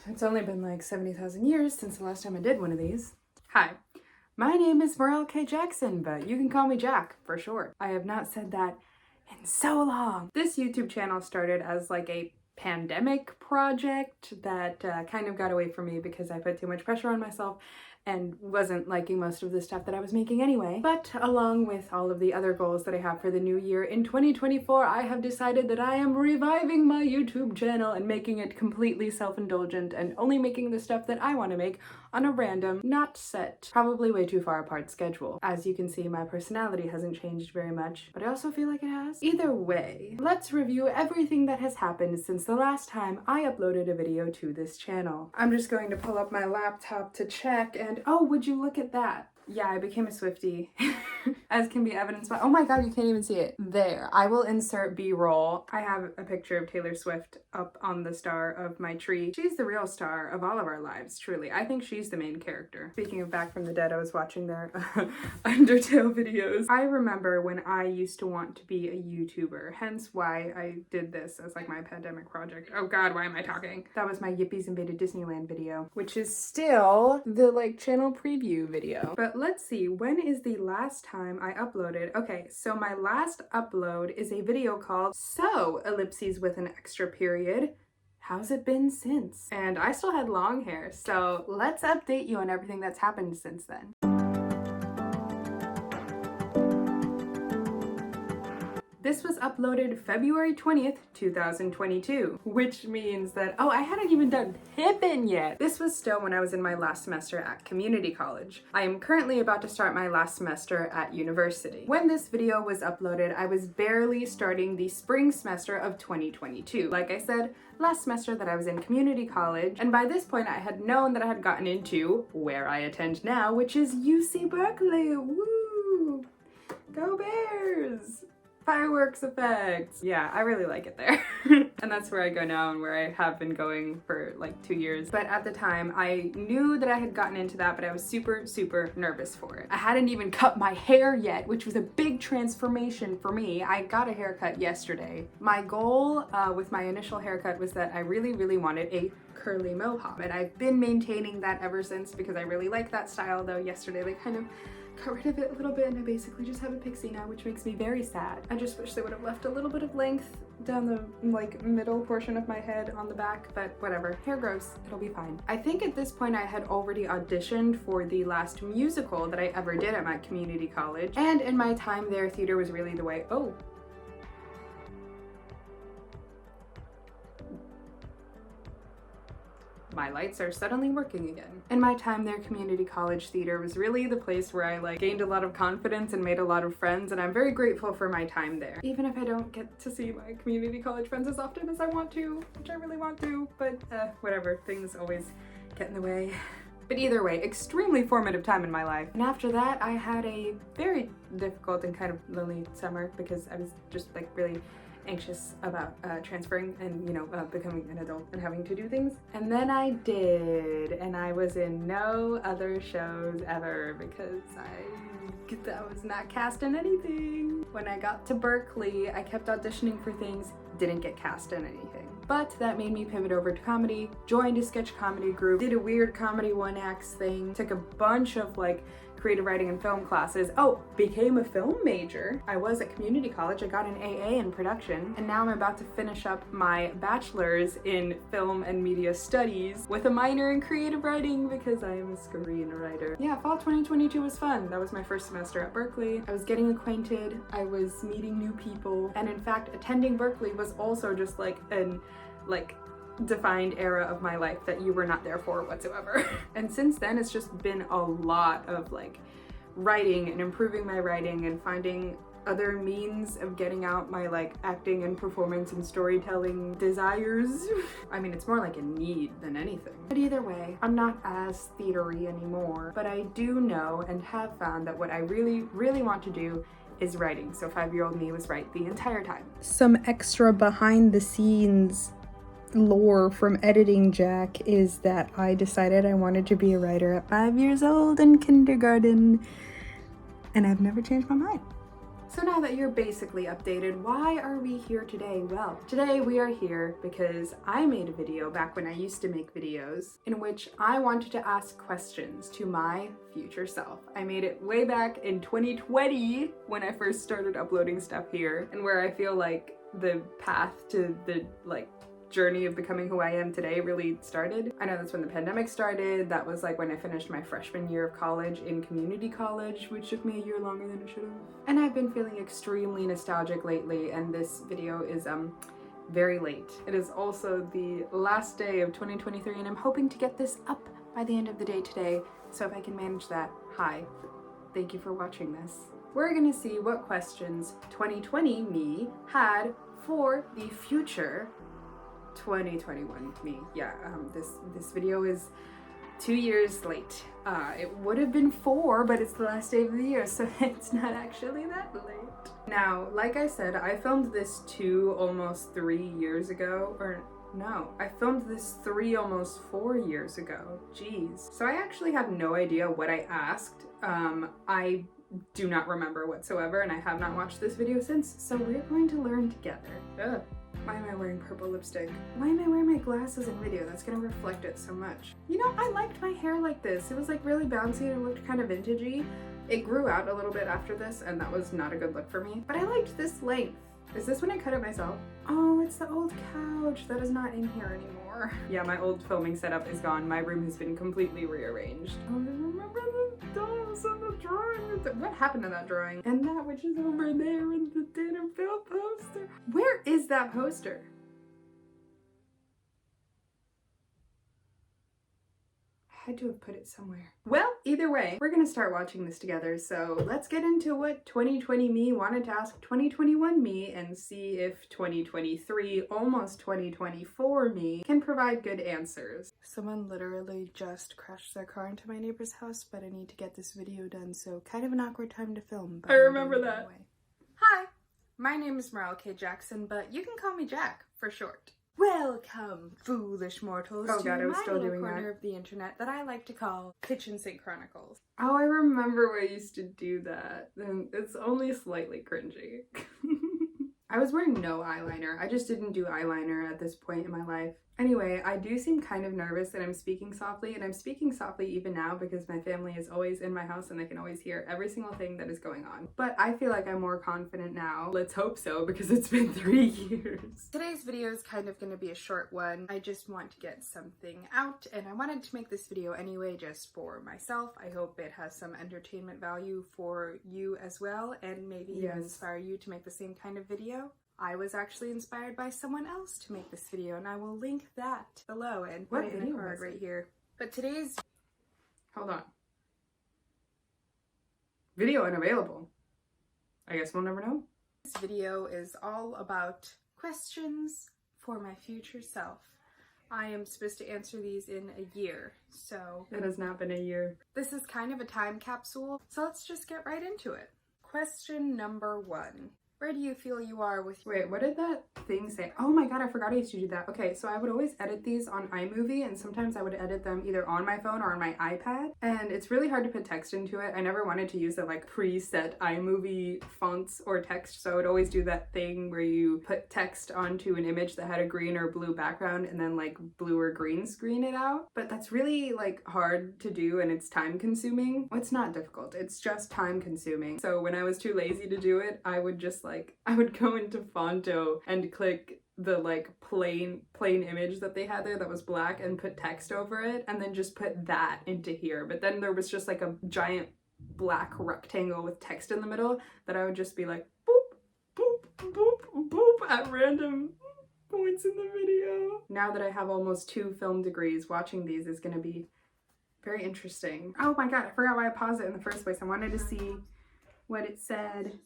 It's only been like 70,000 years since the last time I did one of these. Hi, my name is Morel K. Jackson, but you can call me Jack for short. I have not said that in so long. This YouTube channel started as like a pandemic project that kind of got away from me because I put too much pressure on myself and wasn't liking most of the stuff that I was making anyway. But along with all of the other goals that I have for the new year, in 2024, I have decided that I am reviving my YouTube channel and making it completely self-indulgent and only making the stuff that I want to make on a random, not set, probably way too far apart schedule. As you can see, my personality hasn't changed very much, but I also feel like it has. Either way, let's review everything that has happened since the last time I uploaded a video to this channel. I'm just going to pull up my laptop to check, and oh, would you look at that? Yeah, I became a Swiftie, as can be evidenced by, oh my god, you can't even see it. There, I will insert B-roll. I have a picture of Taylor Swift up on the star of my tree. She's the real star of all of our lives, truly. I think she's the main character. Speaking of Back from the Dead, I was watching their Undertale videos. I remember when I used to want to be a YouTuber, hence why I did this as like my pandemic project. Oh god, why am I talking? That was my Yippies Invaded Disneyland video, which is still the like channel preview video. But let's see, when is the last time I uploaded? Okay, so my last upload is a video called So, ellipses with an extra period. How's it been since? And I still had long hair, so let's update you on everything that's happened since then. This was uploaded February 20th, 2022, which means that, oh, I hadn't even done Pippin yet. This was still when I was in my last semester at community college. I am currently about to start my last semester at university. When this video was uploaded, I was barely starting the spring semester of 2022. Like I said, last semester that I was in community college, and by this point I had known that I had gotten into where I attend now, which is UC Berkeley. Woo! Go Bears! Fireworks effects. Yeah, I really like it there. And that's where I go now and where I have been going for like 2 years. But at the time, I knew that I had gotten into that, but I was super, super nervous for it. I hadn't even cut my hair yet, which was a big transformation for me. I got a haircut yesterday. My goal with my initial haircut was that I really, really wanted a curly mohawk. And I've been maintaining that ever since because I really like that style, though yesterday they kind of got rid of it a little bit and I basically just have a pixie now, which makes me very sad. I just wish they would have left a little bit of length down the like middle portion of my head on the back, but whatever, hair grows, it'll be fine. I think at this point I had already auditioned for the last musical that I ever did at my community college, and in my time there, theater was really the way. Oh. My lights are suddenly working again. In my time there, community college theater was really the place where I like gained a lot of confidence and made a lot of friends, and I'm very grateful for my time there. Even if I don't get to see my community college friends as often as I want to, which I really want to, but whatever, things always get in the way. But either way, extremely formative time in my life. And after that, I had a very difficult and kind of lonely summer because I was just like really anxious about transferring and, you know, becoming an adult and having to do things. And then I did, and I was in no other shows ever because I was not cast in anything. When I got to Berkeley, I kept auditioning for things, didn't get cast in anything. But that made me pivot over to comedy, joined a sketch comedy group, did a weird comedy one-acts thing, took a bunch of like creative writing and film classes. Oh, became a film major. I was at community college. I got an AA in production, and now I'm about to finish up my bachelor's in film and media studies with a minor in creative writing because I am a screenwriter. Yeah, fall 2022 was fun. That was my first semester at Berkeley. I was getting acquainted, I was meeting new people, and in fact, attending Berkeley was also just like an defined era of my life that you were not there for whatsoever. And since then, it's just been a lot of like writing and improving my writing and finding other means of getting out my like acting and performance and storytelling desires. I mean, it's more like a need than anything. But either way, I'm not as theatery anymore, but I do know and have found that what I really, really want to do is writing. So 5-year-old me was right the entire time. Some extra behind the scenes lore from editing Jack is that I decided I wanted to be a writer at 5 years old in kindergarten, and I've never changed my mind. So now that you're basically updated, why are we here today? Well, today we are here because I made a video back when I used to make videos in which I wanted to ask questions to my future self. I made it way back in 2020 when I first started uploading stuff here, and where I feel like the path to the journey of becoming who I am today really started. I know that's when the pandemic started. That was like when I finished my freshman year of college in community college, which took me a year longer than it should have. And I've been feeling extremely nostalgic lately, and this video is very late. It is also the last day of 2023, and I'm hoping to get this up by the end of the day today. So if I can manage that, hi. Thank you for watching this. We're gonna see what questions 2020 me had for the future 2021 me. Yeah, this video is 2 years late. It would have been 4, but it's the last day of the year, so it's not actually that late. Now, like I said, I filmed this almost 3 years ago, or no, I filmed this almost 4 years ago. Jeez. So I actually have no idea what I asked. I do not remember whatsoever, and I have not watched this video since, so we're going to learn together. Ugh. Why am I wearing purple lipstick? Why am I wearing my glasses in video? That's gonna reflect it so much. You know, I liked my hair like this. It was like really bouncy and it looked kind of vintagey. It grew out a little bit after this, and that was not a good look for me. But I liked this length. Is this when I cut it myself? Oh, it's the old couch that is not in here anymore. Yeah, my old filming setup is gone. My room has been completely rearranged. Oh, I remember the dolls and the drawing. What happened to that drawing? And that which is over there in the dinner bill poster. Where is that poster? I had to have put it somewhere. Well, either way, we're gonna start watching this together, so let's get into what 2020 me wanted to ask 2021 me and see if 2023, almost 2024 me can provide good answers. Someone literally just crashed their car into my neighbor's house, but I need to get this video done, so kind of an awkward time to film. But I remember that. Anyway. Hi, my name is Morale K. Jackson, but you can call me Jack for short. Welcome, foolish mortals, to my little corner of the internet that I like to call Kitchen Sink Chronicles. Oh, I remember when I used to do that. And it's only slightly cringy. I was wearing no eyeliner. I just didn't do eyeliner at this point in my life. Anyway, I do seem kind of nervous that I'm speaking softly, and I'm speaking softly even now because my family is always in my house and they can always hear every single thing that is going on. But I feel like I'm more confident now. Let's hope so, because it's been 3 years. Today's video is kind of going to be a short one. I just want to get something out, and I wanted to make this video anyway just for myself. I hope it has some entertainment value for you as well, and maybe even inspire you to make the same kind of video. I was actually inspired by someone else to make this video, and I will link that below and put it in a card right here. But today's... Hold on. Video unavailable. I guess we'll never know. This video is all about questions for my future self. I am supposed to answer these in a year, so... It has not been a year. This is kind of a time capsule, so let's just get right into it. Question number 1. Where do you feel you are with... Wait, what did that thing say? Oh my god, I forgot I used to do that. Okay, so I would always edit these on iMovie, and sometimes I would edit them either on my phone or on my iPad. And it's really hard to put text into it. I never wanted to use the preset iMovie fonts or text, so I would always do that thing where you put text onto an image that had a green or blue background and then blue or green screen it out. But that's really hard to do, and it's time consuming. Well, it's not difficult, it's just time consuming. So when I was too lazy to do it, I would just I would go into Fonto and click the plain image that they had there that was black and put text over it, and then just put that into here. But then there was just a giant black rectangle with text in the middle that I would just be boop, boop, boop, boop at random points in the video. Now that I have almost 2 film degrees, watching these is gonna be very interesting. Oh my god, I forgot why I paused it in the first place. I wanted to see what it said.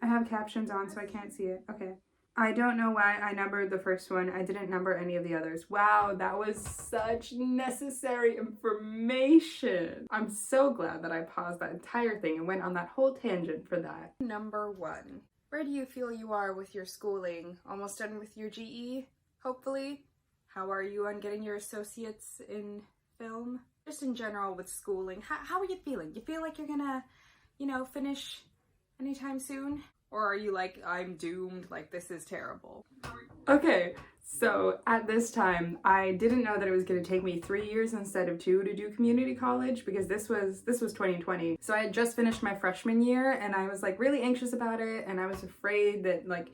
I have captions on, so I can't see it. Okay. I don't know why I numbered the first one. I didn't number any of the others. Wow, that was such necessary information. I'm so glad that I paused that entire thing and went on that whole tangent for that. Number 1. Where do you feel you are with your schooling? Almost done with your GE, hopefully? How are you on getting your associates in film? Just in general with schooling, how are you feeling? You feel like you're gonna, finish anytime soon? Or are you like, I'm doomed, like this is terrible? Okay, so at this time, I didn't know that it was going to take me 3 years instead of 2 to do community college, because this was 2020. So I had just finished my freshman year and I was like really anxious about it, and I was afraid that like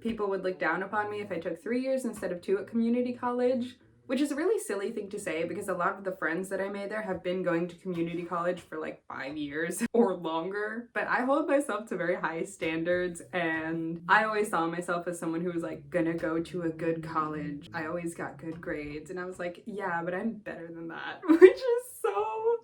people would look down upon me if I took 3 years instead of 2 at community college. Which is a really silly thing to say, because a lot of the friends that I made there have been going to community college for like 5 years or longer. But I hold myself to very high standards, and I always saw myself as someone who was like gonna go to a good college. I always got good grades, and I was like, yeah, but I'm better than that.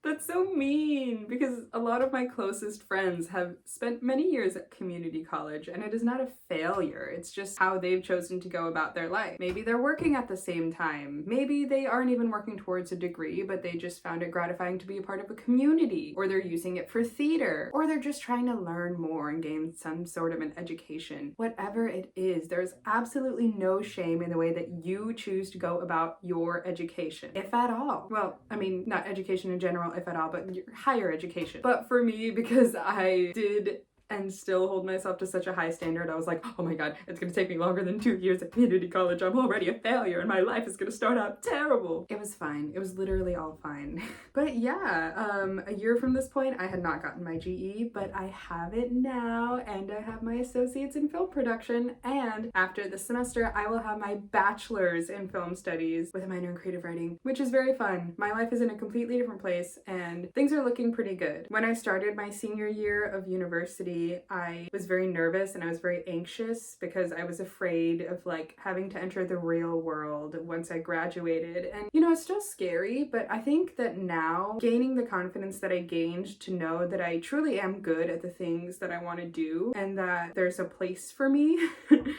That's so mean, because a lot of my closest friends have spent many years at community college, and it is not a failure. It's just how they've chosen to go about their life. Maybe they're working at the same time. Maybe they aren't even working towards a degree, but they just found it gratifying to be a part of a community, or they're using it for theater, or they're just trying to learn more and gain some sort of an education. Whatever it is, there's absolutely no shame in the way that you choose to go about your education, if at all. Well, I mean, not education in general, if at all, but your higher education. But for me, because I did and still hold myself to such a high standard, I was like, oh my god, it's gonna take me longer than 2 years at community college. I'm already a failure and my life is gonna start out terrible. It was fine. It was literally all fine. But yeah, a year from this point, I had not gotten my GE, but I have it now, and I have my associates in film production, and after this semester, I will have my bachelor's in film studies with a minor in creative writing, which is very fun. My life is in a completely different place, and things are looking pretty good. When I started my senior year of university, I was very nervous and I was very anxious because I was afraid of like having to enter the real world once I graduated. And you know, it's still scary, but I think that now gaining the confidence that I gained to know that I truly am good at the things that I want to do and that there's a place for me,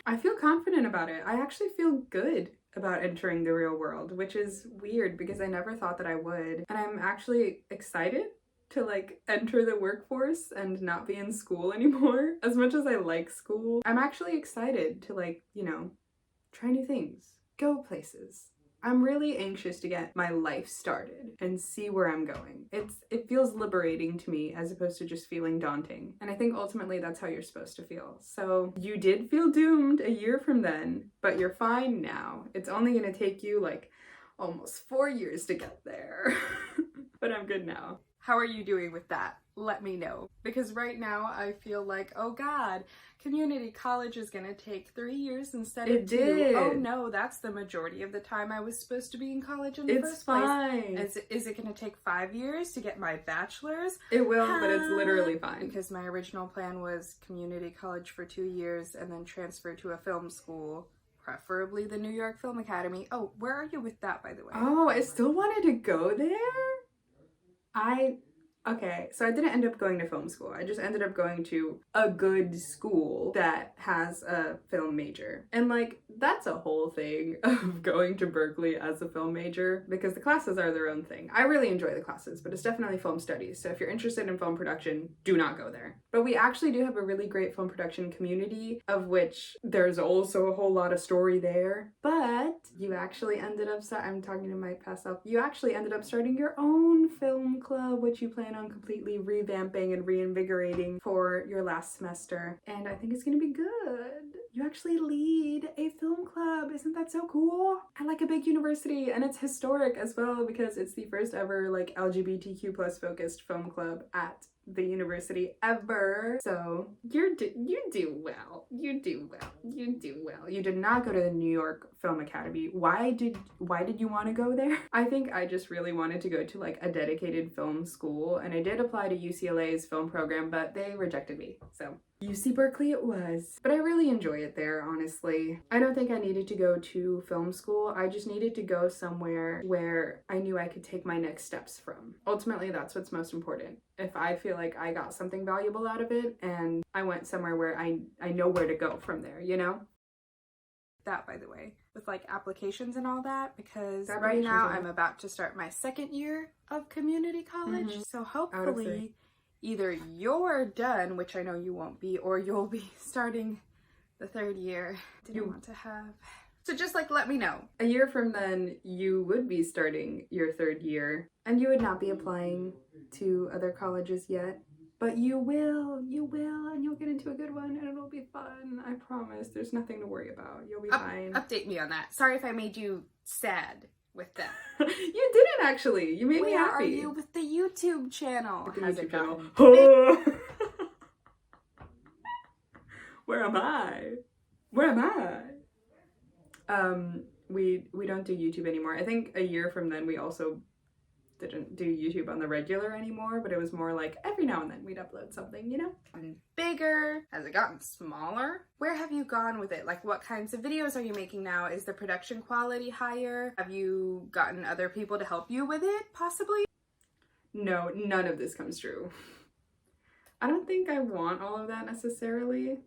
I feel confident about it. I actually feel good about entering the real world, which is weird because I never thought that I would. And I'm actually excited to like enter the workforce and not be in school anymore. As much as I like school, I'm actually excited to like, you know, try new things, go places. I'm really anxious to get my life started and see where I'm going. It feels liberating to me as opposed to just feeling daunting. And I think ultimately that's how you're supposed to feel. So you did feel doomed a year from then, but you're fine now. It's only gonna take you like almost 4 years to get there. But I'm good now. How are you doing with that? Let me know. Because right now I feel like, oh god, community college is gonna take 3 years instead of 2. Oh no, that's the majority of the time I was supposed to be in college in the first place. It's fine. Is it gonna take 5 years to get my bachelor's? It will, but it's literally fine. Because my original plan was community college for 2 years and then transfer to a film school. Preferably the New York Film Academy. Oh, where are you with that, by the way? Oh, I still wanted to go there? Okay, so I didn't end up going to film school. I just ended up going to a good school that has a film major. And like, that's a whole thing of going to Berkeley as a film major because the classes are their own thing. I really enjoy the classes, but it's definitely film studies. So if you're interested in film production, do not go there. But we actually do have a really great film production community, of which there's also a whole lot of story there. But you actually ended up, I'm talking to my past self, you actually ended up starting your own film club, which you plan on completely revamping and reinvigorating for your last semester. And I think it's gonna be good. You actually lead a film club. Isn't that so cool? At like a big university, and it's historic as well because it's the first ever like LGBTQ plus focused film club at the university ever. So you do well. You do well. You do well. You did not go to the New York Film Academy. Why did you want to go there? I think I just really wanted to go to like a dedicated film school, and I did apply to UCLA's film program, but they rejected me. So UC Berkeley it was. But I really enjoy it there, honestly. I don't think I needed to go to film school. I just needed to go somewhere where I knew I could take my next steps from. Ultimately, that's what's most important. If I feel like I got something valuable out of it and I went somewhere where I know where to go from there, you know? That, by the way, with like applications and all that, because right now I'm about to start my second year of community college. So hopefully either you're done, which I know you won't be, or you'll be starting the third year. Didn't want to have. So just like let me know. A year from then, you would be starting your third year and you would not be applying to other colleges yet. But you will, and you'll get into a good one, and it'll be fun. I promise. There's nothing to worry about. You'll be fine. Update me on that. Sorry if I made you sad with that. You didn't actually. You made me happy. Where are you with the YouTube channel? With the Has YouTube it channel. gotten Where am I? Where am I? We don't do YouTube anymore. I think a year from then we also didn't do YouTube on the regular anymore, but it was more like every now and then we'd upload something, you know? gotten bigger? Has it gotten smaller? Where have you gone with it? Like, what kinds of videos are you making now? Is the production quality higher? Have you gotten other people to help you with it, possibly? No, none of this comes true. I don't think I want all of that necessarily.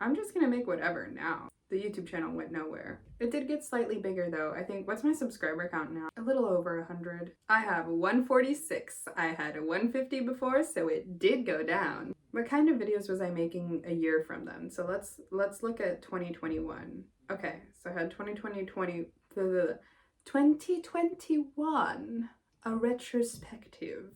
I'm just gonna make whatever now. The YouTube channel went nowhere. It did get slightly bigger though. I think, what's my subscriber count now? A little over 100. I have 146. I had a 150 before, so it did go down. What kind of videos was I making a year from then? So let's look at 2021. Okay, so I had 2021, a retrospective.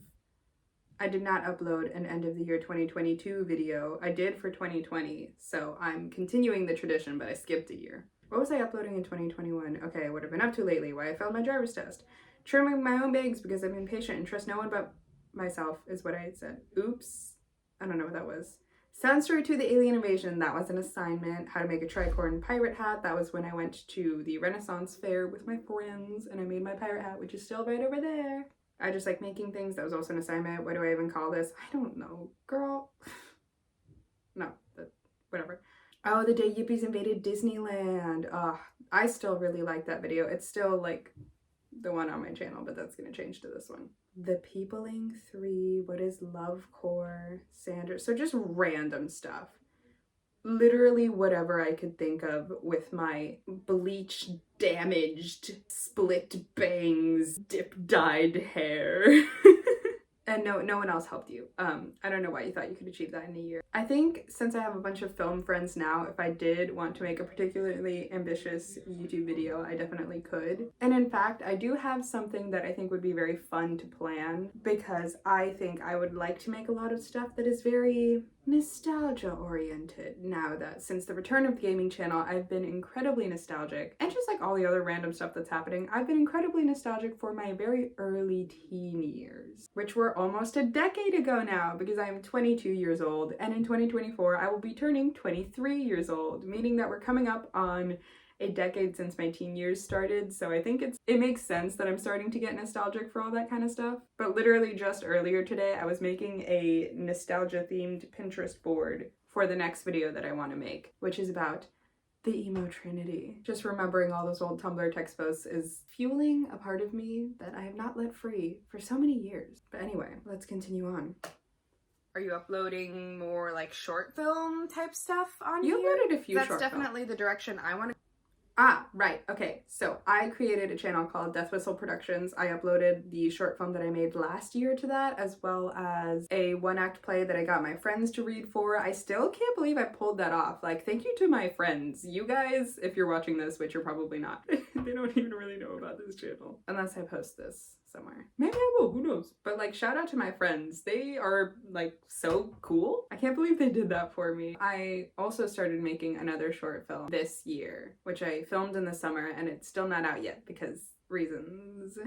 I did not upload an end of the year 2022 video. I did for 2020, so I'm continuing the tradition, but I skipped a year. What was I uploading in 2021? Okay, what I've been up to lately, why I failed my driver's test. Trimming my own bangs because I'm impatient and trust no one but myself is what I had said. Oops. I don't know what that was. Sound story to the alien invasion, that was an assignment. How to make a tricorn pirate hat, that was when I went to the Renaissance fair with my friends and I made my pirate hat, which is still right over there. I just like making things. That was also an assignment. What do I even call this? I don't know, girl. No, but whatever. Oh, the day Yippies invaded Disneyland. I still really like that video. It's still like the one on my channel, but that's gonna change to this one. The Peopling 3, what is Love Core, Sanders? So just random stuff. Literally whatever I could think of with my bleach damaged split bangs dip dyed hair. And no one else helped you. I don't know why you thought you could achieve that in a year. I think since I have a bunch of film friends now, if I did want to make a particularly ambitious YouTube video, I definitely could. And in fact, I do have something that I think would be very fun to plan because I think I would like to make a lot of stuff that is very nostalgia oriented. Now that since the return of the gaming channel, I've been incredibly nostalgic, and just like all the other random stuff that's happening, I've been incredibly nostalgic for my very early teen years, which were almost a decade ago now because I'm 22 years old, and in 2024 I will be turning 23 years old, meaning that we're coming up on a decade since my teen years started. So I think it makes sense that I'm starting to get nostalgic for all that kind of stuff. But literally just earlier today, I was making a nostalgia themed Pinterest board for the next video that I want to make, which is about the emo trinity. Just remembering all those old Tumblr text posts is fueling a part of me that I have not let free for so many years. But anyway, let's continue on. Are you uploading more like short film type stuff on You here? uploaded a few short films. That's definitely the direction I want to. Ah, right. Okay. So I created a channel called Death Whistle Productions. I uploaded the short film that I made last year to that, as well as a one-act play that I got my friends to read for. I still can't believe I pulled that off. Like, thank you to my friends. You guys, if you're watching this, which you're probably not, they don't even really know about this channel. Unless I post this somewhere. Maybe I will, who knows? But like, shout out to my friends. They are like so cool. I can't believe they did that for me. I also started making another short film this year, which I filmed in the summer, and it's still not out yet because reasons.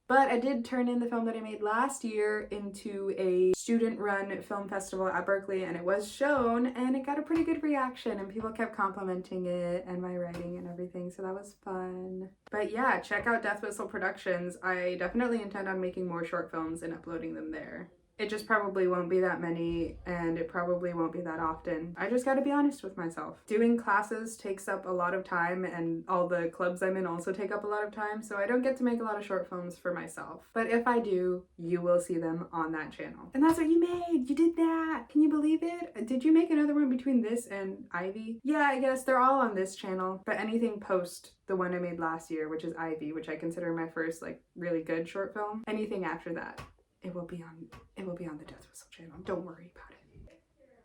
But I did turn in the film that I made last year into a student-run film festival at Berkeley, and it was shown, and it got a pretty good reaction, and people kept complimenting it and my writing and everything, so that was fun. But yeah, check out Death Whistle Productions. I definitely intend on making more short films and uploading them there. It just probably won't be that many, and it probably won't be that often. I just gotta be honest with myself. Doing classes takes up a lot of time, and all the clubs I'm in also take up a lot of time, so I don't get to make a lot of short films for myself. But if I do, you will see them on that channel. And that's what you made! You did that! Can you believe it? Did you make another one between this and Ivy? Yeah, I guess they're all on this channel, but anything post the one I made last year, which is Ivy, which I consider my first like really good short film, anything after that, it will be on the Death Whistle channel. Don't worry about it.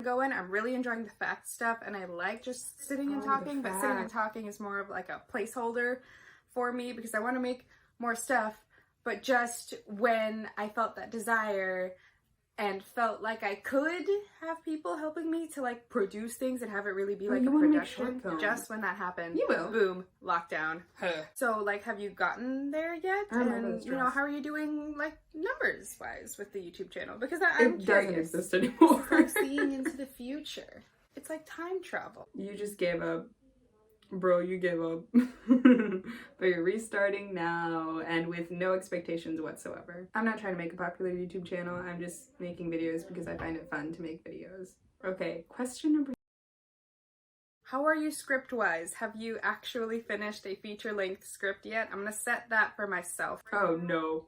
Going, I'm really enjoying the fact stuff, and I like just sitting and talking, but sitting and talking is more of like a placeholder for me because I want to make more stuff, but just when I felt that desire, and felt like I could have people helping me to like produce things and have it really be like you a wanna make production. short films. Just when that happened, You will. boom, lockdown. So like, have you gotten there yet? I remember And the you know, stress. how are you doing like numbers wise with the YouTube channel? Because I'm It doesn't curious. exist anymore. It's like seeing into the future. It's like time travel. You just gave up. Bro, you gave up. But you're restarting now and with no expectations whatsoever. I'm not trying to make a popular YouTube channel. I'm just making videos because I find it fun to make videos. Okay, question number. How are you script-wise? Have you actually finished a feature-length script yet? I'm gonna set that for myself. Oh, no.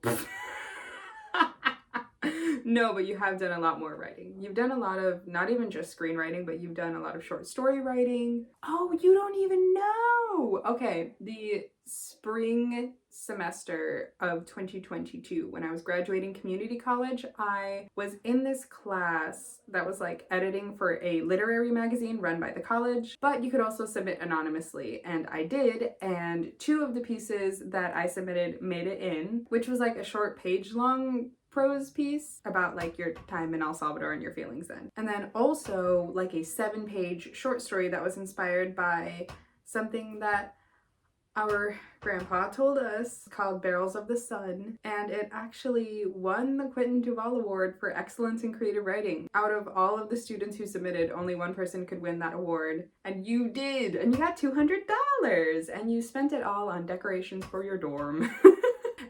No, but you have done a lot more writing. You've done a lot of, not even just screenwriting, but you've done a lot of short story writing. Oh, you don't even know! Okay, the spring semester of 2022, when I was graduating community college, I was in this class that was like editing for a literary magazine run by the college, but you could also submit anonymously, and I did, and 2 of the pieces that I submitted made it in, which was like a short page-long prose piece about like your time in El Salvador and your feelings then. And then also like a 7-page short story that was inspired by something that our grandpa told us called Barrels of the Sun, and it actually won the Quentin Duval Award for Excellence in Creative Writing. Out of all of the students who submitted, only one person could win that award, and you did, and you got $200, and you spent it all on decorations for your dorm.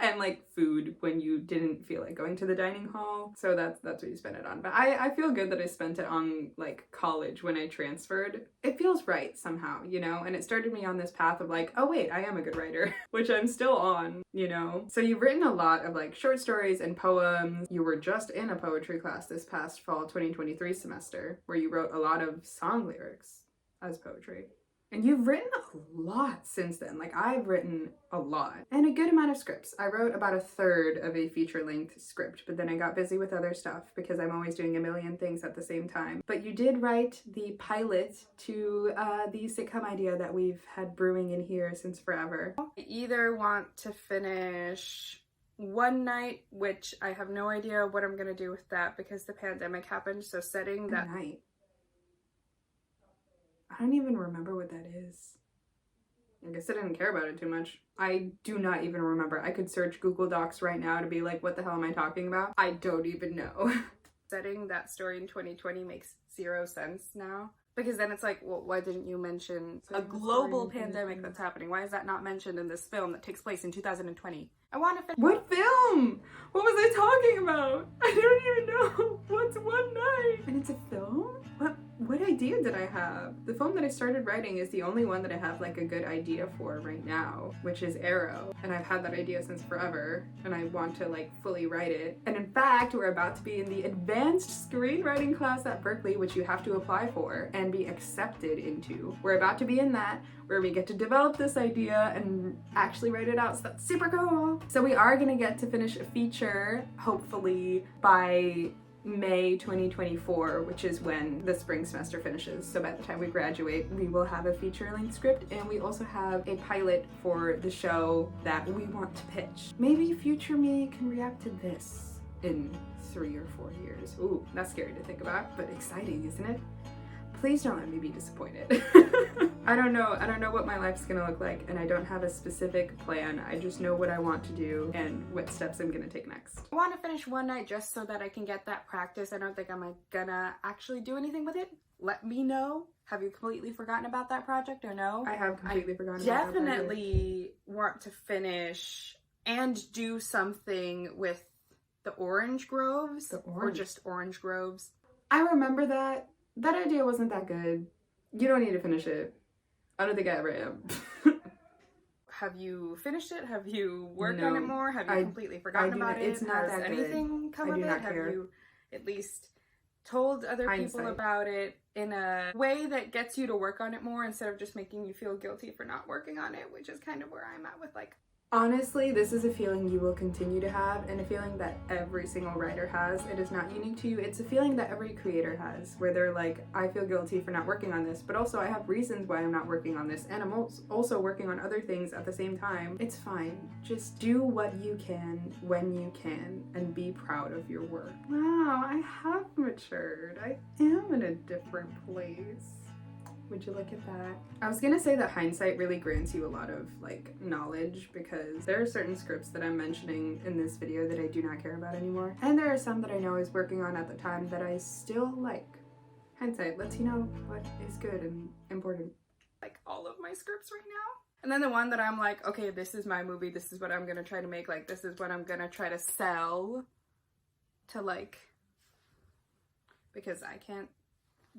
And like food when you didn't feel like going to the dining hall. So that's what you spent it on. But I feel good that I spent it on like college when I transferred. It feels right somehow, you know? And it started me on this path of like, oh wait, I am a good writer, which I'm still on, you know? So you've written a lot of like short stories and poems. You were just in a poetry class this past fall 2023 semester where you wrote a lot of song lyrics as poetry. And you've written a lot since then. Like, I've written a lot. And a good amount of scripts. I wrote about 1/3 of a feature-length script, but then I got busy with other stuff because I'm always doing a million things at the same time. But you did write the pilot to the sitcom idea that we've had brewing in here since forever. I either want to finish One Night, which I have no idea what I'm gonna do with that because the pandemic happened, so setting that... One Night? I don't even remember what that is. I guess I didn't care about it too much. I do not even remember. I could search Google Docs right now to be like, what the hell am I talking about? I don't even know. Setting that story in 2020 makes 0 sense now. Because then it's like, well, why didn't you mention a global pandemic that's happening? Why is that not mentioned in this film that takes place in 2020? I want to finish. What film? What was I talking about? I don't even know. What's One Night? And it's a film? What idea did I have? The film that I started writing is the only one that I have like a good idea for right now, which is Arrow. And I've had that idea since forever, and I want to like fully write it. And in fact, we're about to be in the advanced screenwriting class at Berkeley, which you have to apply for and be accepted into. We're about to be in that, where we get to develop this idea and actually write it out, so that's super cool. So we are gonna get to finish a feature, hopefully by May 2024, which is when the spring semester finishes. So by the time we graduate, we will have a feature-length script, and we also have a pilot for the show that we want to pitch. Maybe future me can react to this in 3 or 4 years. Ooh, that's scary to think about, but exciting, isn't it? Please don't let me be disappointed. I don't know what my life's gonna look like, and I don't have a specific plan. I just know what I want to do and what steps I'm gonna take next. I want to finish One Night just so that I can get that practice. I don't think I'm gonna actually do anything with it. Let me know. Have you completely forgotten about that project or no? I have completely forgotten about that project. Definitely want to finish and do something with the orange groves. Or just orange groves. I remember that. That idea wasn't that good. You don't need to finish it. I don't think I ever am. Have you finished it? Have you worked on it more? Have you completely forgotten about it? It's not Has that good. anything come of it? Have you at least told other people about it in a way that gets you to work on it more instead of just making you feel guilty for not working on it, which is kind of where I'm at with like Honestly, this is a feeling you will continue to have, and a feeling that every single writer has. It is not unique to you. It's a feeling that every creator has, where they're like, I feel guilty for not working on this, but also I have reasons why I'm not working on this, and I'm also working on other things at the same time. It's fine. Just do what you can when you can, and be proud of your work. Wow, I have matured. I am in a different place. Would you look at that? I was gonna say that hindsight really grants you a lot of like knowledge, because there are certain scripts that I'm mentioning in this video that I do not care about anymore. And there are some that I know I was working on at the time that I still like. Hindsight lets you know what is good and important. Like all of my scripts right now. And then the one that I'm like, okay, this is my movie, this is what I'm gonna try to make, like this is what I'm gonna try to sell to like, because I can't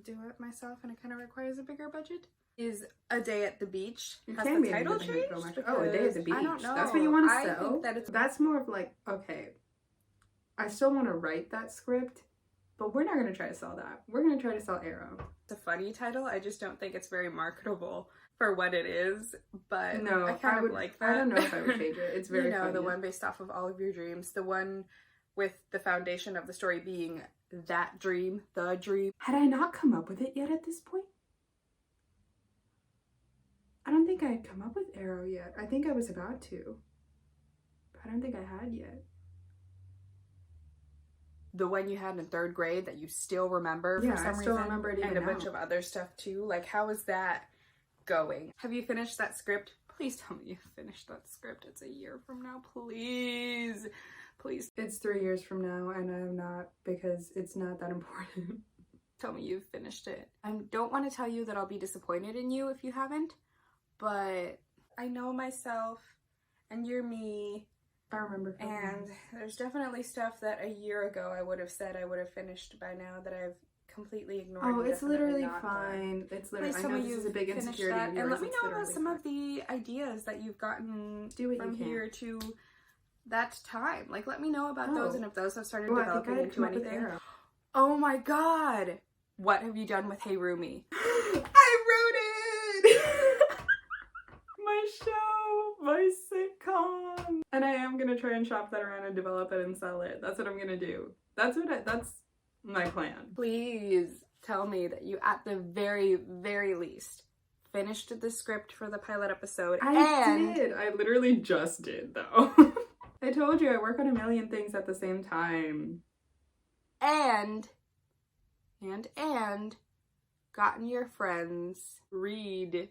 do it myself and it kind of requires a bigger budget, is A Day at the Beach. Has the title changed? Oh, A Day at the Beach. I don't know. That's what you want to I sell? think that it's... That's more of like, okay, I still want to write that script, but we're not going to try to sell that. We're going to try to sell Arrow. It's a funny title. I just don't think it's very marketable for what it is, but no, I kind of like that. I don't know if I would change it. It's very you know, funny. The one based off of All of Your Dreams, the one with the foundation of the story being that dream, the dream. Had I not come up with it yet at this point? I don't think I had come up with Arrow yet. I think I was about to, but I don't think I had yet. The one you had in 3rd grade that you still remember for some reason? Yeah, I still remember it even now. And a bunch of other stuff too. Like, how is that going? Have you finished that script? Please tell me you finished that script. It's a year from now, please. Please. It's 3 years from now, and I'm not, because it's not that important. Tell me you've finished it. I don't want to tell you that I'll be disappointed in you if you haven't, but I know myself, and you're me. I remember. And there's definitely stuff that a year ago I would have said I would have finished by now that I've completely ignored. Oh, it's literally fine. It's literally. I know this is a big insecurity of yours. And let me know about some of the ideas that you've gotten from here to that time. Like, let me know about those, and if those have started developing into anything. Oh my god! What have you done with Hey Roomy? I wrote it! My show, my sitcom. And I am gonna try and shop that around and develop it and sell it. That's what I'm gonna do. That's my plan. Please tell me that you, at the very, very least, finished the script for the pilot episode. I did. I literally just did, though. I told you I work on a million things at the same time. And gotten your friends read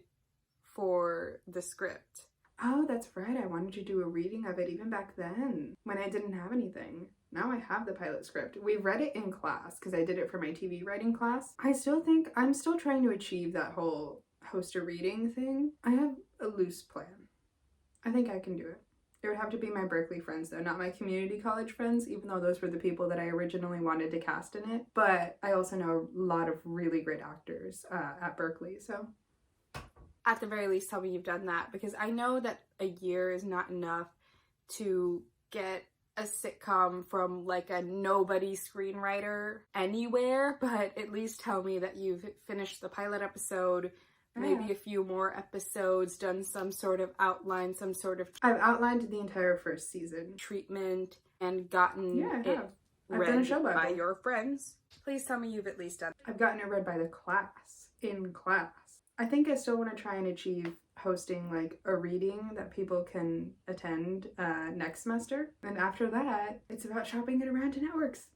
for the script. Oh, that's right. I wanted to do a reading of it even back then when I didn't have anything. Now I have the pilot script. We read it in class because I did it for my TV writing class. I'm still trying to achieve that whole host a reading thing. I have a loose plan. I think I can do it. It would have to be my Berkeley friends though, not my community college friends, even though those were the people that I originally wanted to cast in it. But I also know a lot of really great actors at Berkeley, so. At the very least, tell me you've done that, because I know that a year is not enough to get a sitcom from like a nobody screenwriter anywhere, but at least tell me that you've finished the pilot episode, maybe a few more episodes, done some sort of outline, some sort of... I've outlined the entire first season. Treatment, and gotten it read by your friends. Please tell me you've at least done... I've gotten it read by the class, in class. I think I still want to try and achieve hosting like a reading that people can attend next semester. And after that, it's about shopping it around to networks.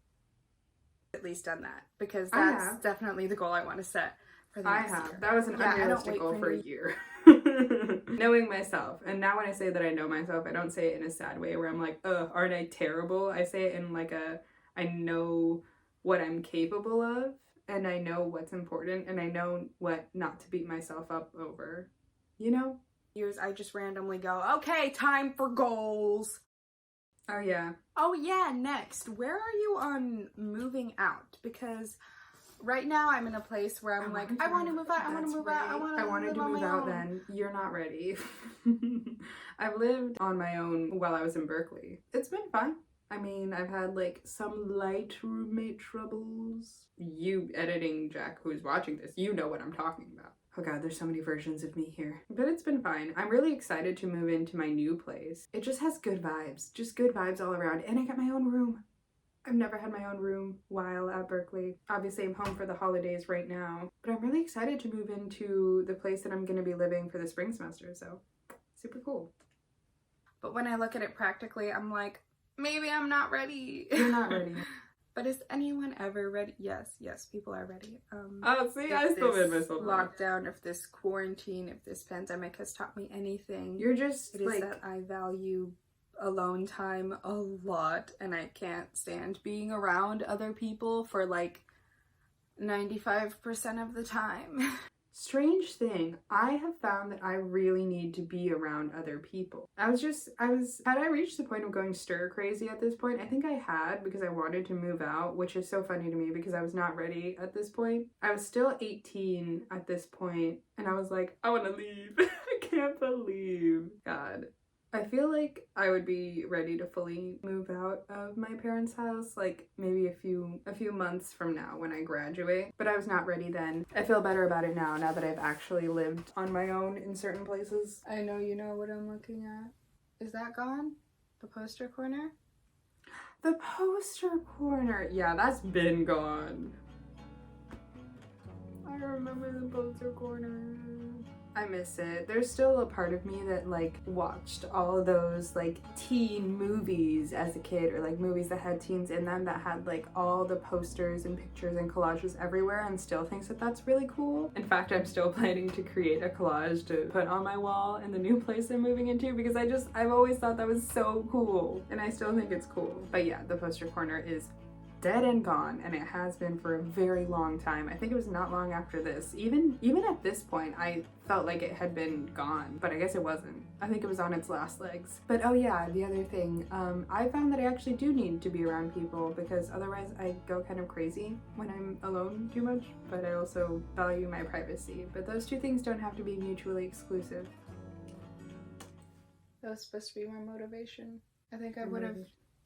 At least done that, because that's definitely the goal I want to set. I have. That was an unrealistic goal for a year. Knowing myself. And now when I say that I know myself, I don't say it in a sad way where I'm like, ugh, aren't I terrible? I say it in like I know what I'm capable of, and I know what's important, and I know what not to beat myself up over. You know? Years I just randomly go, okay, time for goals. Oh yeah. Oh yeah, next. Where are you on moving out? Because right now I'm in a place where I'm like, I want to move out, I want to move out, I wanted to move out then. You're not ready. I've lived on my own while I was in Berkeley. It's been fun. I mean, I've had like some light roommate troubles. You editing Jack, who's watching this, you know what I'm talking about. Oh god, there's so many versions of me here. But it's been fine. I'm really excited to move into my new place. It just has good vibes. Just good vibes all around. And I got my own room. I've never had my own room while at Berkeley. Obviously, I'm home for the holidays right now. But I'm really excited to move into the place that I'm going to be living for the spring semester. So, super cool. But when I look at it practically, I'm like, maybe I'm not ready. You're not ready. But is anyone ever ready? Yes, people are ready. Oh, see, I still made myself lockdown, if this quarantine, if this pandemic has taught me anything, you're just it is that I value alone time a lot, and I can't stand being around other people for like 95% of the time. Strange thing, I have found that I really need to be around other people. Had I reached the point of going stir crazy at this point? I think I had, because I wanted to move out, which is so funny to me because I was not ready at this point. I was still 18 at this point, and I was like, I want to leave. I can't believe. God. I feel like I would be ready to fully move out of my parents' house, like maybe a few months from now when I graduate, but I was not ready then. I feel better about it now that I've actually lived on my own in certain places. I know you know what I'm looking at. Is that gone? The poster corner? The poster corner! Yeah, that's been gone. I remember the poster corner. I miss it. There's still a part of me that like watched all of those like teen movies as a kid, or like movies that had teens in them that had like all the posters and pictures and collages everywhere, and still thinks that that's really cool. In fact, I'm still planning to create a collage to put on my wall in the new place I'm moving into because I've always thought that was so cool, and I still think it's cool. But yeah, the poster corner is dead and gone, and it has been for a very long time. I think it was not long after this. Even at this point, I felt like it had been gone, but I guess it wasn't. I think it was on its last legs. But oh yeah, the other thing, I found that I actually do need to be around people because otherwise I go kind of crazy when I'm alone too much, but I also value my privacy. But those two things don't have to be mutually exclusive. That was supposed to be my motivation. I think I would have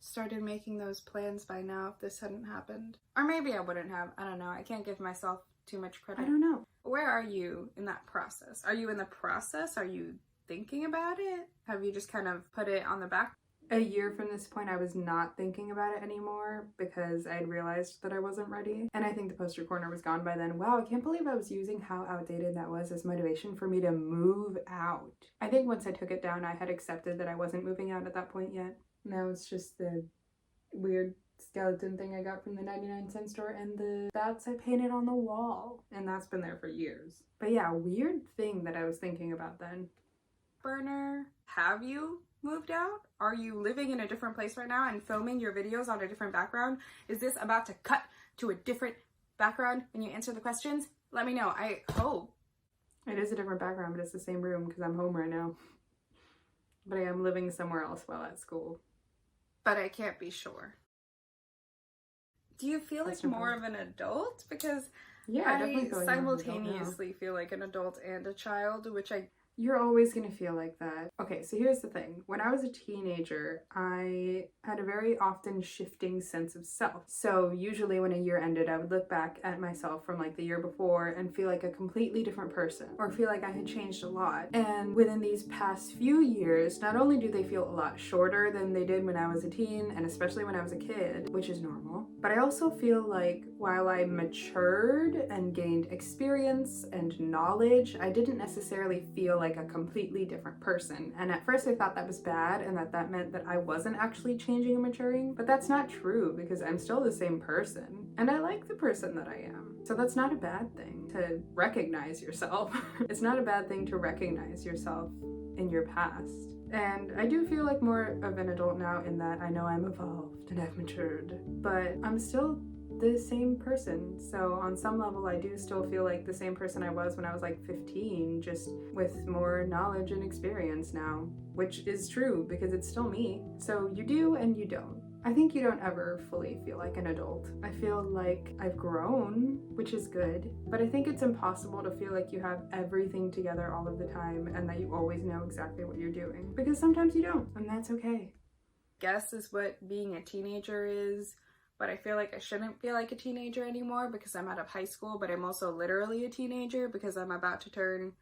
started making those plans by now if this hadn't happened. Or maybe I wouldn't have. I don't know. I can't give myself too much credit. I don't know. Where are you in that process? Are you in the process? Are you thinking about it? Have you just kind of put it on the back? A year from this point, I was not thinking about it anymore because I had realized that I wasn't ready. And I think the poster corner was gone by then. Wow, I can't believe I was using how outdated that was as motivation for me to move out. I think once I took it down, I had accepted that I wasn't moving out at that point yet. Now it's just the weird skeleton thing I got from the 99-cent store and the bats I painted on the wall. And that's been there for years. But yeah, weird thing that I was thinking about then. Burner, have you moved out? Are you living in a different place right now and filming your videos on a different background? Is this about to cut to a different background when you answer the questions? Let me know. I hope. It is a different background, but it's the same room because I'm home right now. But I am living somewhere else while at school. But I can't be sure. Do you feel like more of an adult? Because yeah, I definitely feel like simultaneously feel like an adult and a child, which You're always gonna feel like that. Okay, so here's the thing. When I was a teenager, I had a very often shifting sense of self. So usually when a year ended, I would look back at myself from like the year before and feel like a completely different person, or feel like I had changed a lot. And within these past few years, not only do they feel a lot shorter than they did when I was a teen, and especially when I was a kid, which is normal, but I also feel like while I matured and gained experience and knowledge, I didn't necessarily feel like a completely different person. And at first I thought that was bad and that meant that I wasn't actually changing and maturing, but that's not true because I'm still the same person and I like the person that I am. So that's not a bad thing to recognize yourself. It's not a bad thing to recognize yourself in your past. And I do feel like more of an adult now in that I know I'm evolved and I've matured, but I'm still the same person. So on some level, I do still feel like the same person I was when I was like 15, just with more knowledge and experience now, which is true because it's still me. So you do and you don't. I think you don't ever fully feel like an adult. I feel like I've grown, which is good, but I think it's impossible to feel like you have everything together all of the time and that you always know exactly what you're doing, because sometimes you don't, and that's okay. Guess is what being a teenager is but I feel like I shouldn't feel like a teenager anymore because I'm out of high school, but I'm also literally a teenager because I'm about to turn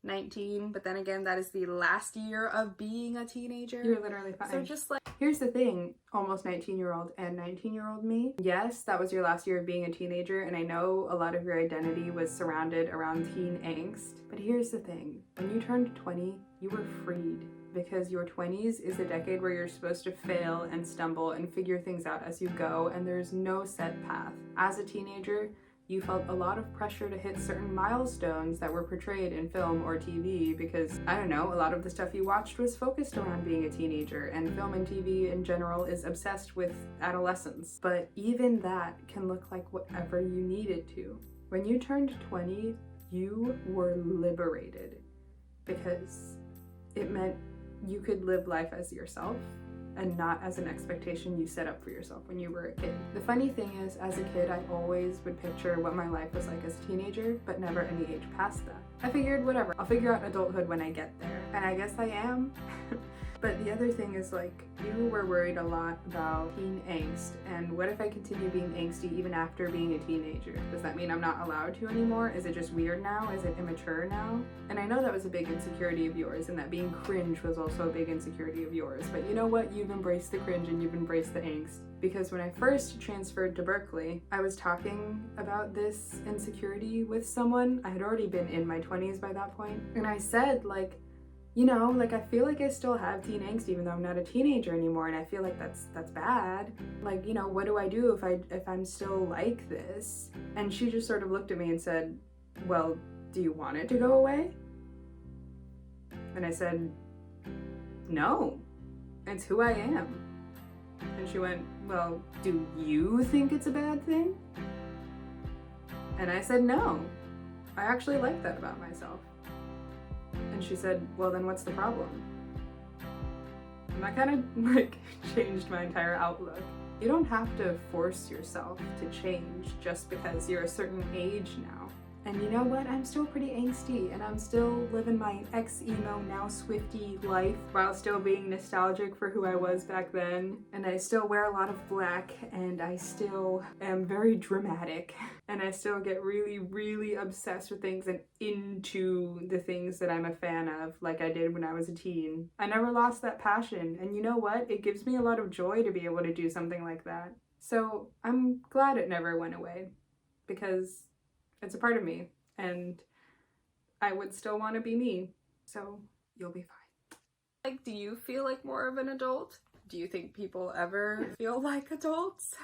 19, but then again, that is the last year of being a teenager. You're literally fine. So just like, here's the thing, almost 19-year-old and 19-year-old me. Yes, that was your last year of being a teenager, and I know a lot of your identity was surrounded around teen angst, but here's the thing. When you turned 20, you were freed, because your 20s is a decade where you're supposed to fail and stumble and figure things out as you go, and there's no set path. As a teenager, you felt a lot of pressure to hit certain milestones that were portrayed in film or TV because, I don't know, a lot of the stuff you watched was focused around being a teenager, and film and TV in general is obsessed with adolescence. But even that can look like whatever you need it to. When you turned 20, you were liberated because it meant you could live life as yourself and not as an expectation you set up for yourself when you were a kid. The funny thing is, as a kid, I always would picture what my life was like as a teenager, but never any age past that. I figured, whatever, I'll figure out adulthood when I get there. And I guess I am. But the other thing is, like, you were worried a lot about teen angst, and what if I continue being angsty even after being a teenager? Does that mean I'm not allowed to anymore? Is it just weird now? Is it immature now? And I know that was a big insecurity of yours, and that being cringe was also a big insecurity of yours, but you know what? You've embraced the cringe and you've embraced the angst. Because when I first transferred to Berkeley, I was talking about this insecurity with someone. I had already been in my 20s by that point, and I said, like, you know, like, I feel like I still have teen angst even though I'm not a teenager anymore, and I feel like that's bad. Like, you know, what do I do if I'm still like this? And she just sort of looked at me and said, well, do you want it to go away? And I said, no, it's who I am. And she went, well, do you think it's a bad thing? And I said, no, I actually like that about myself. And she said, well, then what's the problem? And that kind of, like, changed my entire outlook. You don't have to force yourself to change just because you're a certain age now. And you know what? I'm still pretty angsty, and I'm still living my ex-emo, now Swiftie life while still being nostalgic for who I was back then. And I still wear a lot of black, and I still am very dramatic. And I still get really, really obsessed with things and into the things that I'm a fan of, like I did when I was a teen. I never lost that passion, and you know what? It gives me a lot of joy to be able to do something like that. So I'm glad it never went away, because it's a part of me, and I would still want to be me, so you'll be fine. Like, do you feel like more of an adult? Do you think people ever feel like adults?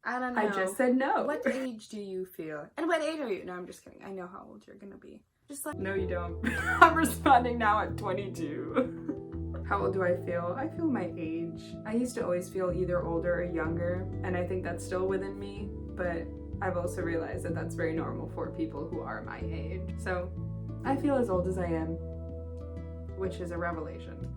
I don't know. I just said no. What age do you feel? And what age are you? No, I'm just kidding. I know how old you're gonna be. Just like, no, you don't. I'm responding now at 22. How old do I feel? I feel my age. I used to always feel either older or younger, and I think that's still within me, but I've also realized that that's very normal for people who are my age. So I feel as old as I am, which is a revelation.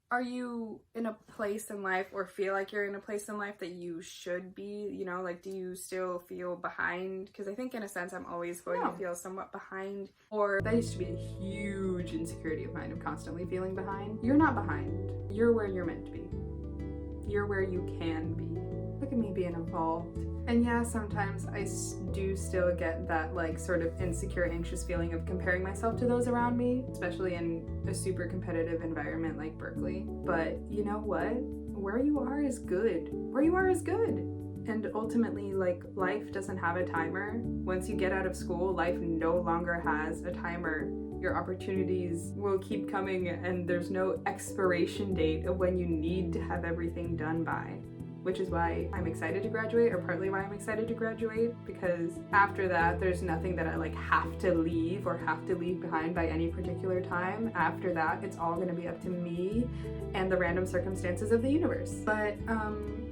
Are you in a place in life, or feel like you're in a place in life that you should be? You know, like, do you still feel behind? Because I think in a sense I'm always going to feel somewhat behind. Or that used to be a huge insecurity of mine, of constantly feeling behind. You're not behind. You're where you're meant to be. You're where you can be. Look at me being evolved. And yeah, sometimes I do still get that, like, sort of insecure, anxious feeling of comparing myself to those around me, especially in a super competitive environment like Berkeley. But you know what? Where you are is good. Where you are is good. And ultimately, like, life doesn't have a timer. Once you get out of school, life no longer has a timer. Your opportunities will keep coming, and there's no expiration date of when you need to have everything done by. Which is why I'm excited to graduate, or partly why I'm excited to graduate, because after that, there's nothing that I, like, have to leave or have to leave behind by any particular time. After that, it's all gonna be up to me and the random circumstances of the universe. But,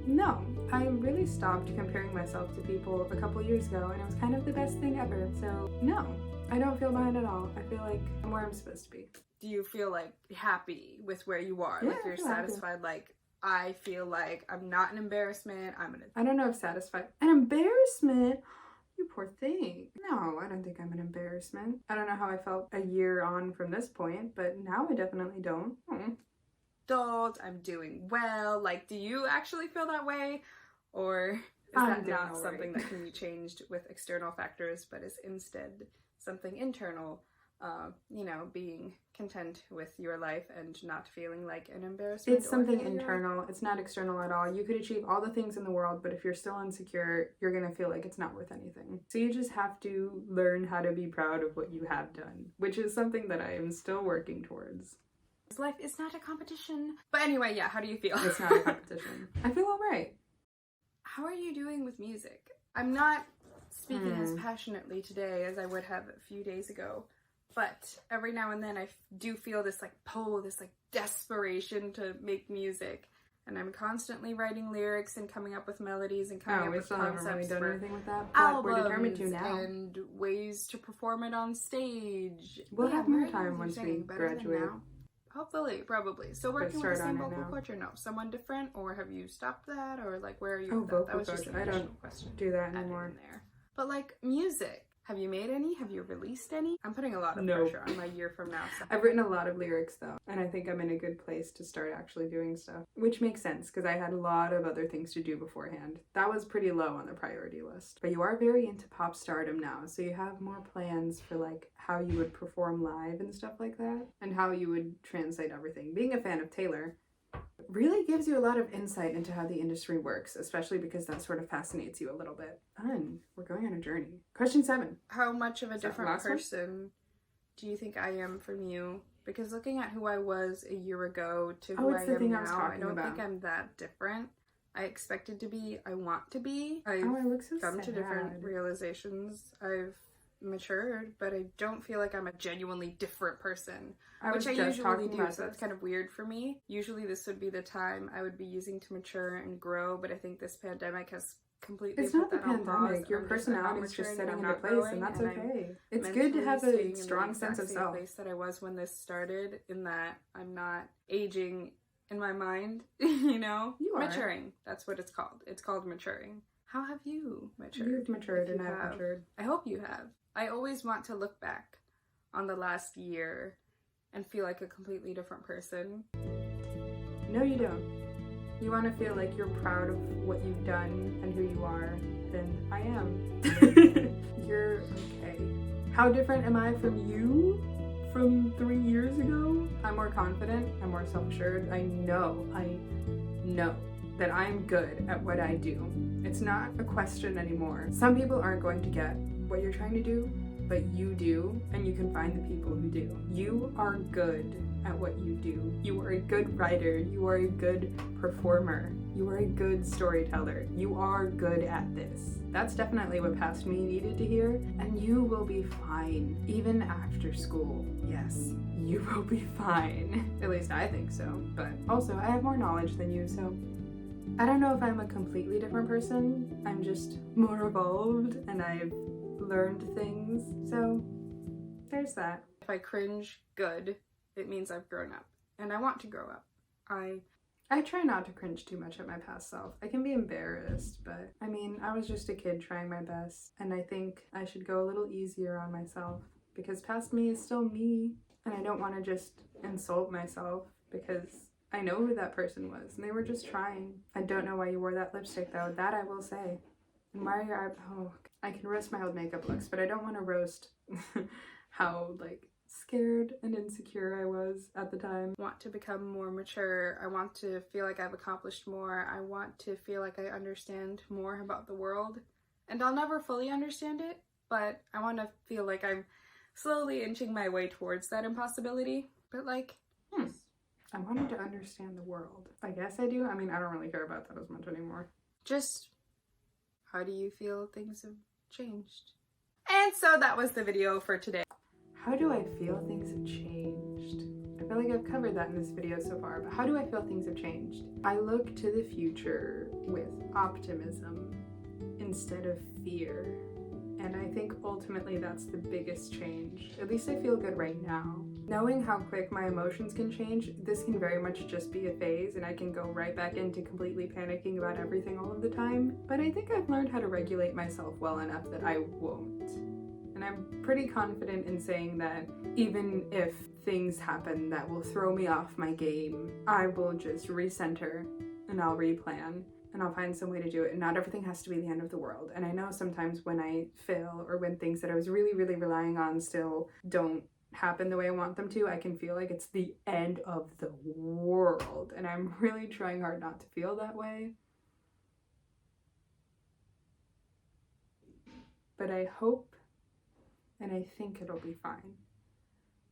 no, I really stopped comparing myself to people a couple years ago, and it was kind of the best thing ever. So, no, I don't feel behind at all. I feel like I'm where I'm supposed to be. Do you feel, like, happy with where you are? Yeah, like, you're satisfied, happy. Like, I feel like I'm not an embarrassment. I don't know if satisfied. An embarrassment? You poor thing. No, I don't think I'm an embarrassment. I don't know how I felt a year on from this point, but now I definitely don't. Adult, I'm doing well. Like, do you actually feel that way? Or is I'm that doing not all something right. that can be changed with external factors, but is instead something internal? You know, being content with your life and not feeling like an embarrassment. It's something internal. It's not external at all. You could achieve all the things in the world, but if you're still insecure, you're gonna feel like it's not worth anything. So you just have to learn how to be proud of what you have done, which is something that I am still working towards. Life is not a competition. But anyway, yeah, how do you feel? It's not a competition. I feel all right. How are you doing with music? I'm not speaking as passionately today as I would have a few days ago. But every now and then I do feel this like pull, this like desperation to make music. And I'm constantly writing lyrics and coming up with melodies and coming up with concepts haven't really done for anything with that, but we're determined to albums now. and ways to perform it on stage. We'll Yeah, have more where are time you once we singing better than graduate. now? Hopefully, probably. So working with start the same on it vocal now. coach or no? Someone different, or have you stopped that, or like where are you? Oh, with that? vocal That was just coach. an I additional don't question. do that Added anymore. in there. But like music, have you made any? Have you released any? I'm putting a lot of No. pressure on my year from now. So. I've written a lot of lyrics though, and I think I'm in a good place to start actually doing stuff, which makes sense because I had a lot of other things to do beforehand. That was pretty low on the priority list. But you are very into pop stardom now, so you have more plans for like how you would perform live and stuff like that, and how you would translate everything. Being a fan of Taylor really gives you a lot of insight into how the industry works, especially because that sort of fascinates you a little bit. Fun. We're going on a journey. Question 7. How much of a Is that the different last one? person do you think I am from you? Because looking at who I was a year ago to who it's I the am thing now, I was I talking don't about. think I'm that different. I expected to be, I want to be. I've Oh, I look so come to sad. different realizations. I've matured, but I don't feel like I'm a genuinely different person. Which I usually do, so that's kind of weird for me. Usually this would be the time I would be using to mature and grow, but I think this pandemic has completely It's put not the that on pause. pandemic. Your I'm personality is not just maturing, setting I'm into not place, growing, and that's and I'm okay. It's good to have mentally a staying in strong the sense of exact same self. place that I was when this started, in that I'm not aging in my mind, you know? You are. Maturing. That's what it's called. It's called maturing. How have you matured? You've matured if and you I've have? matured. I hope you have. I always want to look back on the last year and feel like a completely different person. No, you don't. You want to feel like you're proud of what you've done and who you are, then I am. You're okay. How different am I from you from 3 years ago? I'm more confident, I'm more self-assured. I know that I'm good at what I do. It's not a question anymore. Some people aren't going to get what you're trying to do, but you do, and you can find the people who do. You are good at what you do. You are a good writer. You are a good performer. You are a good storyteller. You are good at this. That's definitely what past me needed to hear, and you will be fine, even after school. Yes, you will be fine. At least I think so, but also I have more knowledge than you, so I don't know if I'm a completely different person. I'm just more evolved, and I've learned things, so there's that. If I cringe good, it means I've grown up, and I want to grow up. I try not to cringe too much at my past self. I can be embarrassed, but I mean, I was just a kid trying my best, and I think I should go a little easier on myself because past me is still me, and I don't want to just insult myself because I know who that person was, and they were just trying. I don't know why you wore that lipstick though, that I will say. And why are your eyebrows? Oh, I can roast my old makeup looks, but I don't want to roast how like scared and insecure I was at the time. I want to become more mature. I want to feel like I've accomplished more. I want to feel like I understand more about the world. And I'll never fully understand it, but I want to feel like I'm slowly inching my way towards that impossibility. But like, I wanted to understand the world. I guess I do. I mean, I don't really care about that as much anymore. just how do you feel things have changed? And so that was the video for today. How do I feel things have changed? I feel like I've covered that in this video so far, but how do I feel things have changed? I look to the future with optimism instead of fear. And I think ultimately that's the biggest change. At least I feel good right now. Knowing how quick my emotions can change, this can very much just be a phase and I can go right back into completely panicking about everything all of the time. But I think I've learned how to regulate myself well enough that I won't. And I'm pretty confident in saying that even if things happen that will throw me off my game, I will just recenter and I'll replan. and I'll find some way to do it, and not everything has to be the end of the world. And I know sometimes when I fail, or when things that I was really, really relying on still don't happen the way I want them to, I can feel like it's the end of the world. And I'm really trying hard not to feel that way. But I hope and I think it'll be fine.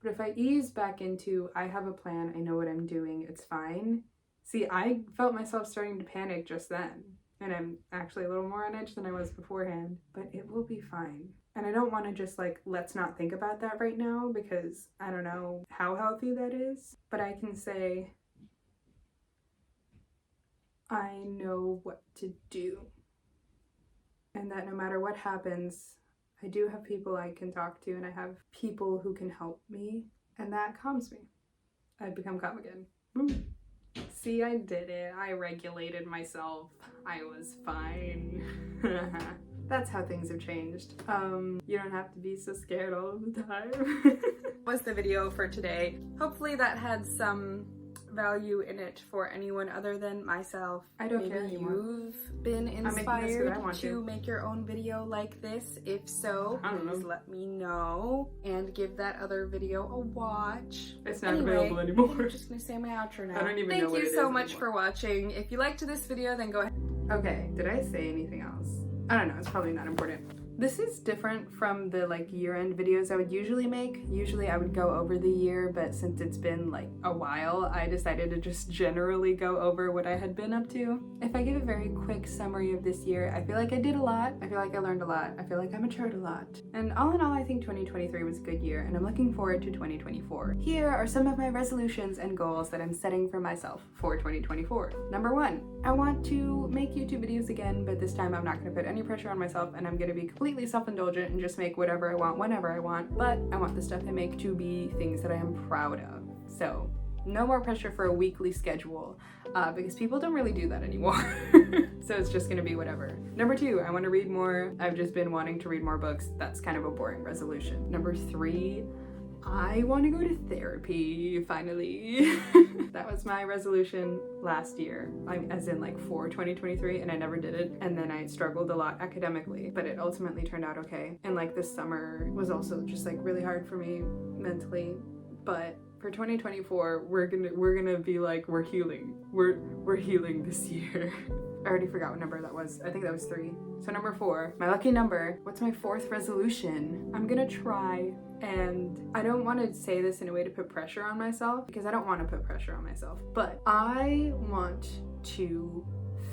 But if I ease back into, I have a plan, I know what I'm doing, it's fine. See, I felt myself starting to panic just then. And I'm actually a little more on edge than I was beforehand. But it will be fine. And I don't want to just like, let's not think about that right now, because I don't know how healthy that is. But I can say, I know what to do. And that no matter what happens, I do have people I can talk to, and I have people who can help me, and that calms me. I've become calm again. See, I did it. I regulated myself. I was fine. That's how things have changed. You don't have to be so scared all of the time. Was the video for today. Hopefully that had some value in it for anyone other than myself. I don't care anymore. You've been inspired to make your own video like this. If so, please let me know and give that other video a watch. It's not available anymore. I'm just gonna say my outro now. I don't even know what it is. Thank you so much for watching. If you liked this video, then go ahead. Okay, did I say anything else? I don't know, it's probably not important. This is different from the like year-end videos I would usually make. Usually I would go over the year, but since it's been like a while, I decided to just generally go over what I had been up to. If I give a very quick summary of this year, I feel like I did a lot. I feel like I learned a lot. I feel like I matured a lot. And all in all, I think 2023 was a good year, and I'm looking forward to 2024. Here are some of my resolutions and goals that I'm setting for myself for 2024. Number 1, I want to make YouTube videos again, but this time I'm not going to put any pressure on myself, and I'm going to be completely self-indulgent and just make whatever I want whenever I want. But I want the stuff I make to be things that I am proud of. So no more pressure for a weekly schedule, because people don't really do that anymore. So it's just gonna be whatever. Number 2, I want to read more. I've just been wanting to read more books. That's kind of a boring resolution. Number 3, I want to go to therapy, finally. That was my resolution last year, as in like for 2023, and I never did it. And then I struggled a lot academically, but it ultimately turned out okay. And like this summer was also just like really hard for me mentally. But for 2024, we're gonna be like, we're healing. We're healing this year. I already forgot what number that was. I think that was 3. So number 4, my lucky number. What's my 4th resolution? I'm gonna try, and I don't want to say this in a way to put pressure on myself, because I don't want to put pressure on myself, but I want to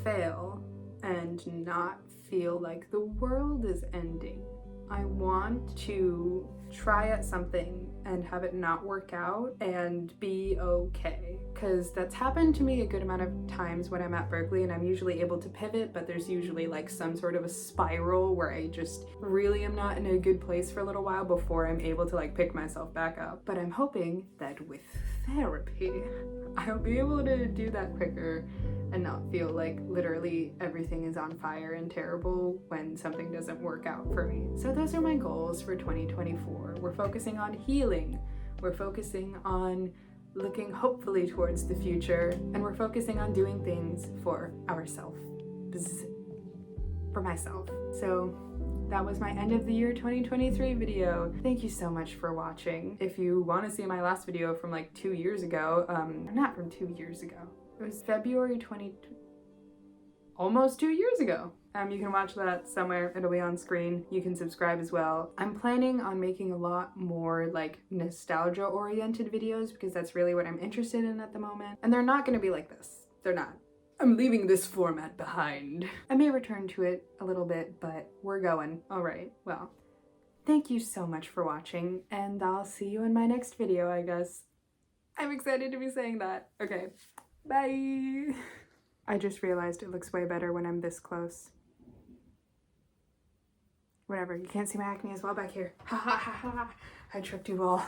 fail and not feel like the world is ending. I want to try at something and have it not work out and be okay, because that's happened to me a good amount of times when I'm at Berkeley, and I'm usually able to pivot, but there's usually like some sort of a spiral where I just really am not in a good place for a little while before I'm able to like pick myself back up. But I'm hoping that with therapy I'll be able to do that quicker and not feel like literally everything is on fire and terrible when something doesn't work out for me. So those are my goals for 2024. We're focusing on healing. We're focusing on looking hopefully towards the future, and we're focusing on doing things for ourselves. For myself. So that was my end of the year 2023 video. Thank you so much for watching. If you want to see my last video from like 2 years ago, not from 2 years ago. It was February almost 2 years ago. You can watch that somewhere. It'll be on screen. You can subscribe as well. I'm planning on making a lot more like nostalgia oriented videos, because that's really what I'm interested in at the moment. And they're not going to be like this. They're not. I'm leaving this format behind. I may return to it a little bit, but we're going. All right, well, thank you so much for watching, and I'll see you in my next video, I guess. I'm excited to be saying that. Okay, bye. I just realized it looks way better when I'm this close. Whatever, you can't see my acne as well back here. Ha ha ha ha. I tricked you all.